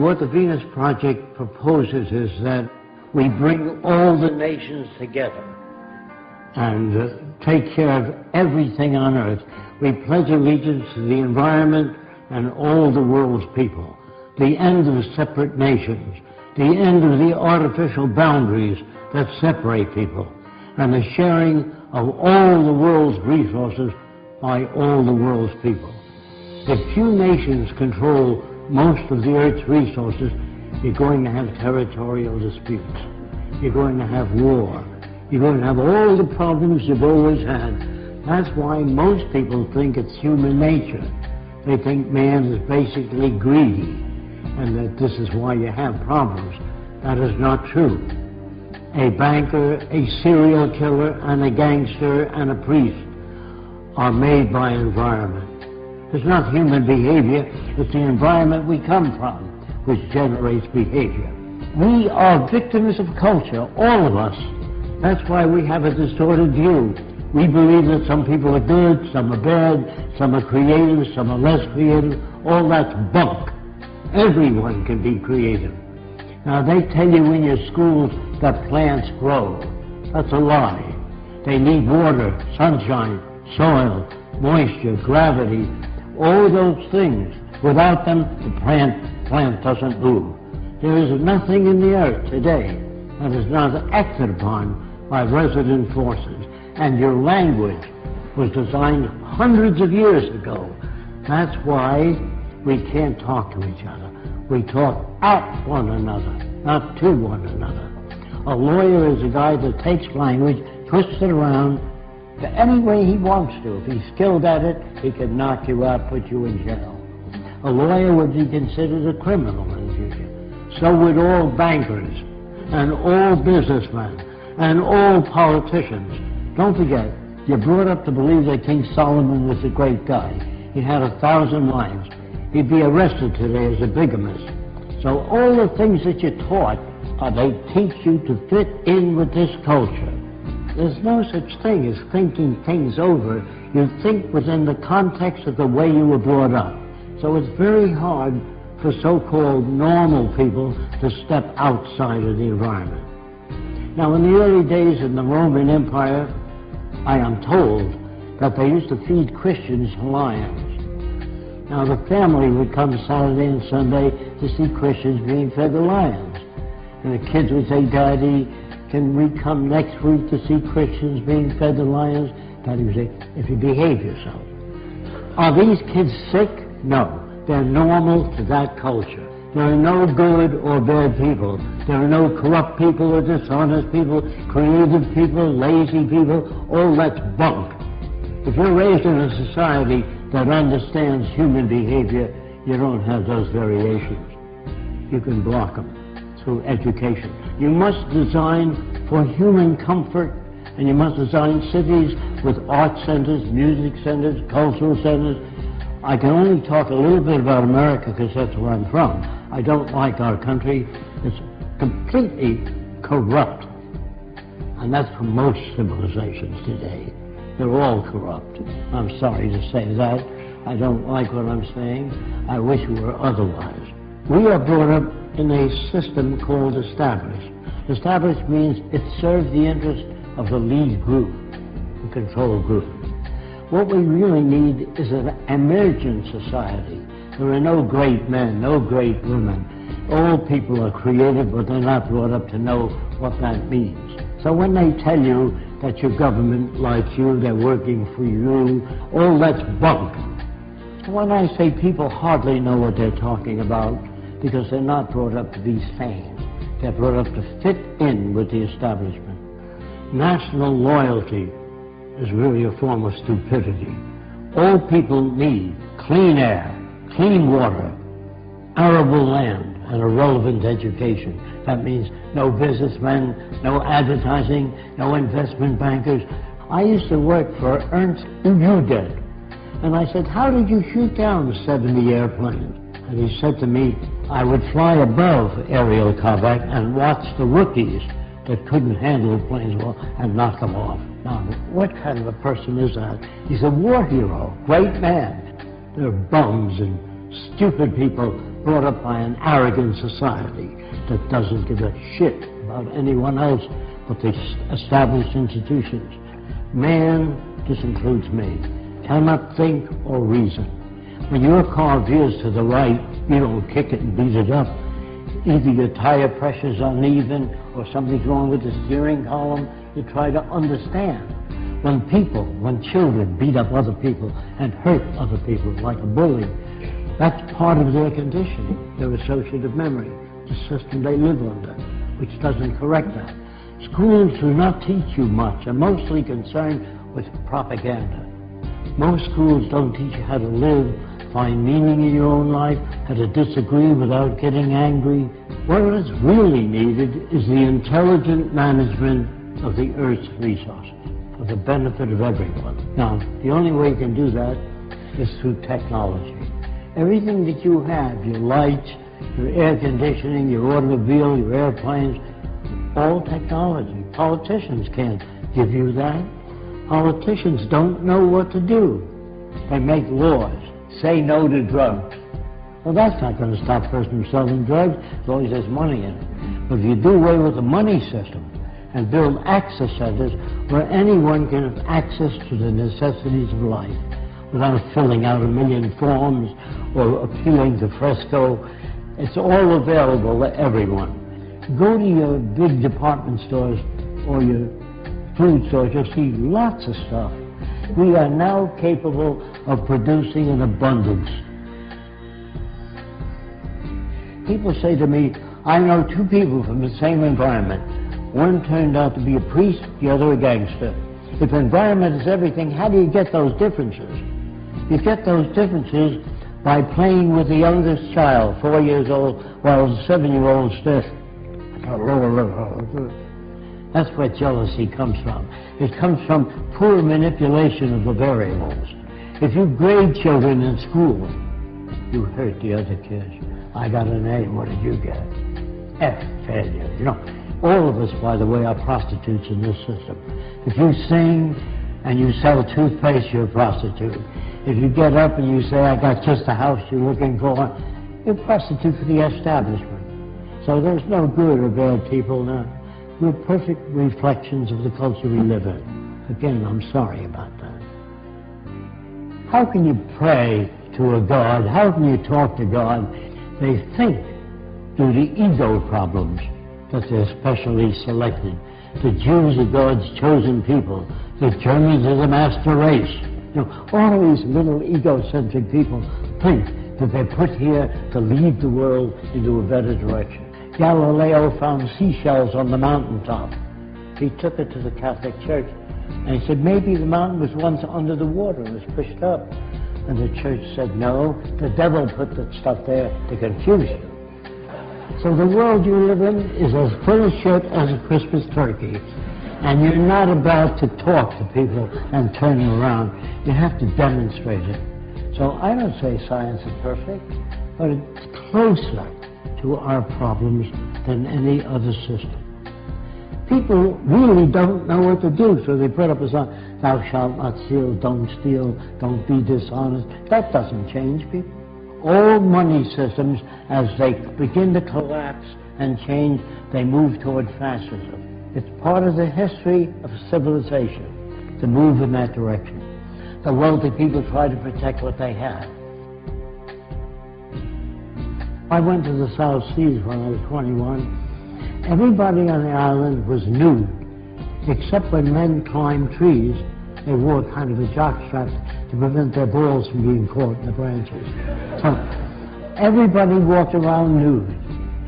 What the Venus Project proposes is that we bring all the nations together and take care of everything on earth. We pledge allegiance to the environment and all the world's people. The end of separate nations, the end of the artificial boundaries that separate people, and the sharing of all the world's resources by all the world's people. If few nations control most of the Earth's resources, you're going to have territorial disputes. You're going to have war. You're going to have all the problems you've always had. That's why most people think it's human nature. They think man is basically greedy, and that this is why you have problems. That is not true. A banker, a serial killer, and a gangster, and a priest are made by environment. It's not human behavior, it's the environment we come from which generates behavior. We are victims of culture, all of us. That's why we have a distorted view. We believe that some people are good, some are bad, some are creative, some are less creative. All that's bunk. Everyone can be creative. Now, they tell you in your schools that plants grow. That's a lie. They need water, sunshine, soil, moisture, gravity, all those things. Without them, the plant doesn't move. There is nothing in the earth today that is not acted upon by resident forces. And your language was designed hundreds of years ago. That's why we can't talk to each other. We talk at one another, not to one another. A lawyer is a guy that takes language, twists it around any way he wants to. If he's skilled at it, he can knock you out, put you in jail. A lawyer would be considered a criminal in the future. So would all bankers, and all businessmen, and all politicians. Don't forget, you're brought up to believe that King Solomon was a great guy. He had 1,000 wives. He'd be arrested today as a bigamist. So all the things that you're taught, they teach you to fit in with this culture. There's no such thing as thinking things over. You think within the context of the way you were brought up. So it's very hard for so-called normal people to step outside of the environment. Now, in the early days in the Roman Empire, I am told that they used to feed Christians lions. Now, the family would come Saturday and Sunday to see Christians being fed the lions. And the kids would say, "Daddy, can we come next week to see Christians being fed the lions?" Daddy would say, "If you behave yourself." Are these kids sick? No. They're normal to that culture. There are no good or bad people. There are no corrupt people or dishonest people, creative people, lazy people. All that's bunk. If you're raised in a society that understands human behavior, you don't have those variations. You can block them through education. You must design for human comfort, and you must design cities with art centers, music centers, cultural centers. I can only talk a little bit about America because that's where I'm from. I don't like our country. It's completely corrupt. And that's for most civilizations today. They're all corrupt. I'm sorry to say that. I don't like what I'm saying. I wish it were otherwise. We are brought up in a system called established. Established means it serves the interest of the lead group, the control group. What we really need is an emergent society. There are no great men, no great women. All people are creative, but they're not brought up to know what that means. So when they tell you that your government likes you, they're working for you, all that's bunk. When I say people hardly know what they're talking about, because they're not brought up to be sane. They're brought up to fit in with the establishment. National loyalty is really a form of stupidity. All people need clean air, clean water, arable land, and a relevant education. That means no businessmen, no advertising, no investment bankers. I used to work for Ernst Udet, and I said, "How did you shoot down 70 airplanes?" And he said to me, "I would fly above aerial combat and watch the rookies that couldn't handle the planes well and knock them off." Now, what kind of a person is that? He's a war hero, great man. They're bums and stupid people brought up by an arrogant society that doesn't give a shit about anyone else but the established institutions. Man, this includes me, cannot think or reason. When your car veers to the right, you don't kick it and beat it up. Either your tire pressure's uneven or something's wrong with the steering column. You try to understand. When children beat up other people and hurt other people like a bully, that's part of their conditioning, their associative memory, the system they live under, which doesn't correct that. Schools do not teach you much, are mostly concerned with propaganda. Most schools don't teach you how to live, find meaning in your own life, how to disagree without getting angry. What is really needed is the intelligent management of the Earth's resources for the benefit of everyone. Now, the only way you can do that is through technology. Everything that you have, your lights, your air conditioning, your automobile, your airplanes, all technology. Politicians can't give you that. Politicians don't know what to do. They make laws. Say no to drugs. Well, that's not going to stop a person from selling drugs as long as there's money in it. But if you do away with the money system and build access centers where anyone can have access to the necessities of life without filling out 1 million forms or appealing to Fresco, it's all available to everyone. Go to your big department stores or your food stores, you'll see lots of stuff. We are now capable of producing an abundance. People say to me, I know 2 people from the same environment. One turned out to be a priest, the other a gangster. If environment is everything, how do you get those differences? You get those differences by playing with the youngest child, 4 years old, while the 7-year-old stiff. That's where jealousy comes from. It comes from poor manipulation of the variables. If you grade children in school, you hurt the other kids. I got an A, what did you get? F, failure. You know, all of us, by the way, are prostitutes in this system. If you sing and you sell toothpaste, you're a prostitute. If you get up and you say, I got just the house you're looking for, you're a prostitute for the establishment. So there's no good or bad people now. We're perfect reflections of the culture we live in. Again, I'm sorry about that. How can you pray to a God? How can you talk to God? They think, due to ego problems, that they're specially selected. The Jews are God's chosen people. The Germans are the master race. You know, all of these little egocentric people think that they're put here to lead the world into a better direction. Galileo found seashells on the mountaintop. He took it to the Catholic Church, and he said, maybe the mountain was once under the water and was pushed up. And the church said, no, the devil put that stuff there to confuse you. So the world you live in is as full of shit as a Christmas turkey. And you're not about to talk to people and turn them around. You have to demonstrate it. So I don't say science is perfect, but it's closer to our problems than any other system. People really don't know what to do, so they put up a sign, thou shalt not steal, don't be dishonest. That doesn't change people. All money systems, as they begin to collapse and change, they move toward fascism. It's part of the history of civilization to move in that direction. The wealthy people try to protect what they have. I went to the South Seas when I was 21. Everybody on the island was nude, except when men climbed trees. They wore kind of a jockstrap to prevent their balls from being caught in the branches. So everybody walked around nude.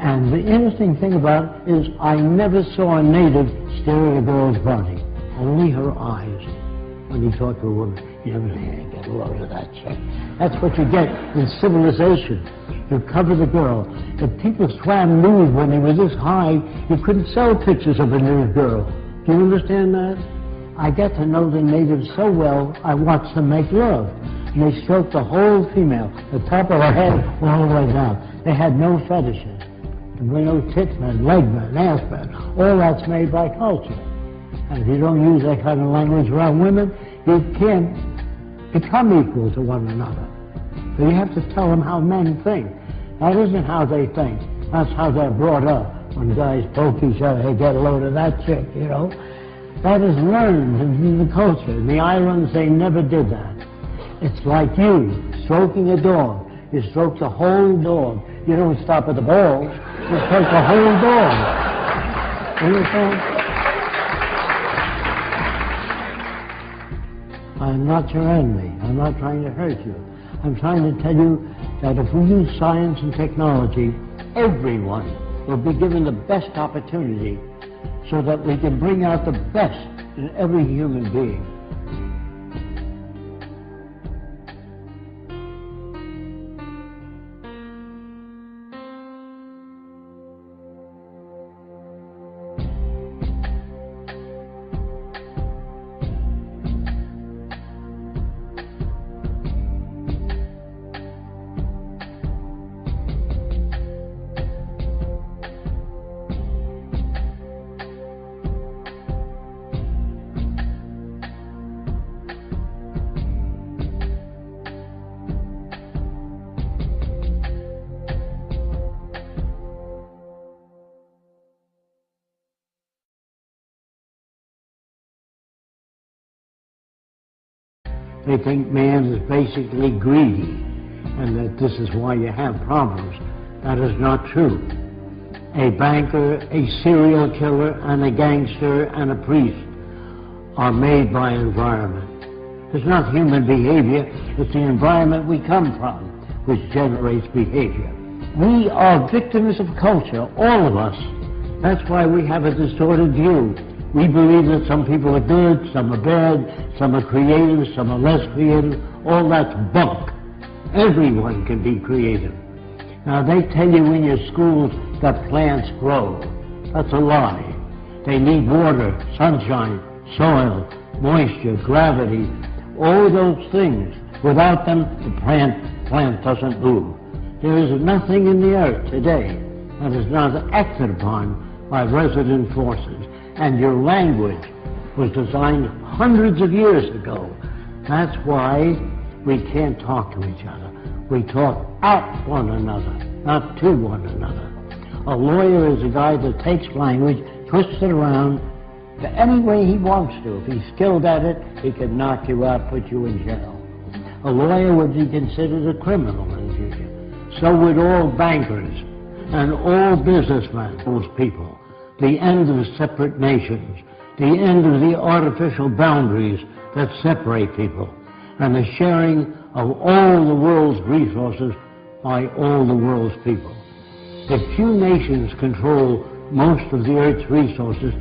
And the interesting thing about it is I never saw a native stare at a girl's body, only her eyes. When you talk to a woman, you never say, get a load of that shit. That's what you get in civilization. You cover the girl. If people swam nude when they were this high, you couldn't sell pictures of a nude girl. Do you understand that? I get to know the natives so well, I watch them make love. And they stroke the whole female, the top of her head all the way down. They had no fetishes. There were no tit men, leg men, ass men. All that's made by culture. And if you don't use that kind of language around women, you can't become equal to one another. So you have to tell them how men think. That isn't how they think. That's how they're brought up. When guys poke each other, hey, get a load of that chick, you know. That is learned in the culture. In the islands, they never did that. It's like you stroking a dog. You stroke the whole dog. You don't stop at the balls. You stroke the whole dog. Understand? I'm not your enemy. I'm not trying to hurt you. I'm trying to tell you that if we use science and technology, everyone will be given the best opportunity so that we can bring out the best in every human being. They think man is basically greedy and that this is why you have problems. That is not true. A banker, a serial killer, and a gangster, and a priest are made by environment. It's not human behavior, it's the environment we come from which generates behavior. We are victims of culture, all of us. That's why we have a distorted view. We believe that some people are good, some are bad, some are creative, some are less creative. All that's bunk. Everyone can be creative. Now, they tell you in your schools that plants grow. That's a lie. They need water, sunshine, soil, moisture, gravity, all those things. Without them, the plant doesn't move. There is nothing in the earth today that is not acted upon by resident forces. And your language was designed hundreds of years ago. That's why we can't talk to each other. We talk at one another, not to one another. A lawyer is a guy that takes language, twists it around any way he wants to. If he's skilled at it, he can knock you out, put you in jail. A lawyer would be considered a criminal in the future. So would all bankers and all businessmen, those people. The end of separate nations, the end of the artificial boundaries that separate people, and the sharing of all the world's resources by all the world's people. If few nations control most of the Earth's resources,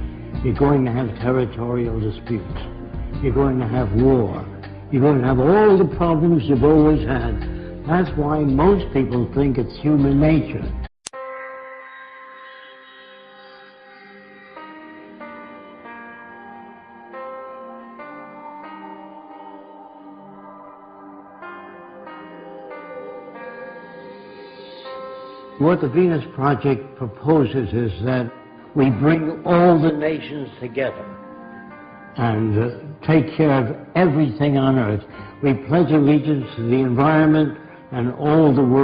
you're going to have territorial disputes. You're going to have war. You're going to have all the problems you've always had. That's why most people think it's human nature. What the Venus Project proposes is that we bring all the nations together and take care of everything on Earth. We pledge allegiance to the environment and all the world.